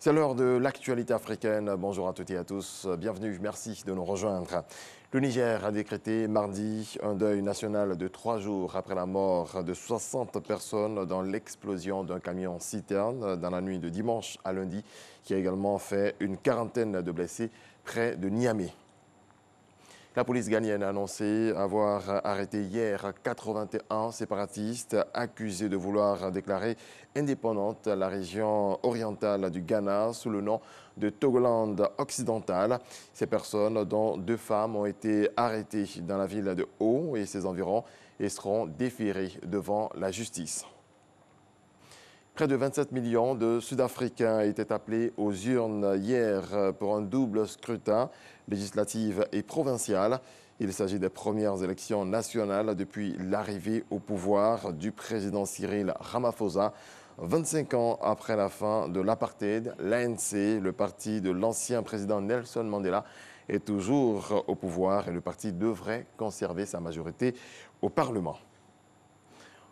C'est l'heure de l'actualité africaine. Bonjour à toutes et à tous. Bienvenue, merci de nous rejoindre. Le Niger a décrété mardi un deuil national de 3 jours après la mort de 60 personnes dans l'explosion d'un camion-citerne dans la nuit de dimanche à lundi, qui a également fait une quarantaine de blessés près de Niamey. La police ghanéenne a annoncé avoir arrêté hier 81 séparatistes accusés de vouloir déclarer indépendante la région orientale du Ghana sous le nom de Togoland occidental. Ces personnes, dont 2 femmes, ont été arrêtées dans la ville de Haut et ses environs et seront déférées devant la justice. Près de 27 millions de Sud-Africains étaient appelés aux urnes hier pour un double scrutin législatif et provincial. Il s'agit des premières élections nationales depuis l'arrivée au pouvoir du président Cyril Ramaphosa. 25 ans après la fin de l'apartheid, l'ANC, le parti de l'ancien président Nelson Mandela, est toujours au pouvoir et le parti devrait conserver sa majorité au Parlement.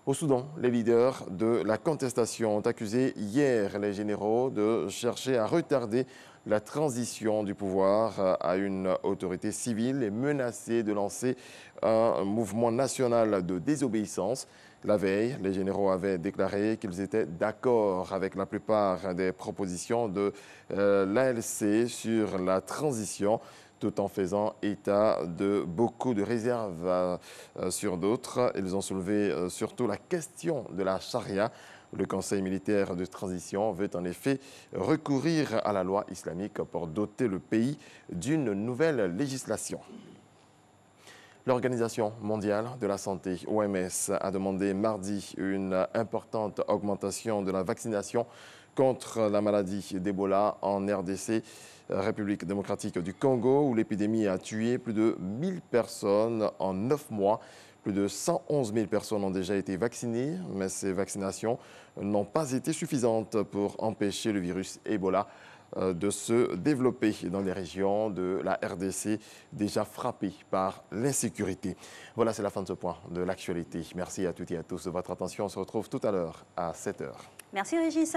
Au Soudan, les leaders de la contestation ont accusé hier les généraux de chercher à retarder la transition du pouvoir à une autorité civile et menacé de lancer un mouvement national de désobéissance. La veille, les généraux avaient déclaré qu'ils étaient d'accord avec la plupart des propositions de l'ALC sur la transition, tout en faisant état de beaucoup de réserves sur d'autres. Ils ont soulevé surtout la question de la charia. Le Conseil militaire de transition veut en effet recourir à la loi islamique pour doter le pays d'une nouvelle législation. L'Organisation mondiale de la santé, OMS, a demandé mardi une importante augmentation de la vaccination contre la maladie d'Ebola en RDC, République démocratique du Congo, où l'épidémie a tué plus de 1000 personnes en 9 mois. Plus de 111 000 personnes ont déjà été vaccinées, mais ces vaccinations n'ont pas été suffisantes pour empêcher le virus Ebola de se développer dans les régions de la RDC déjà frappées par l'insécurité. Voilà, c'est la fin de ce point de l'actualité. Merci à toutes et à tous de votre attention. On se retrouve tout à l'heure à 7 h. Merci Régis.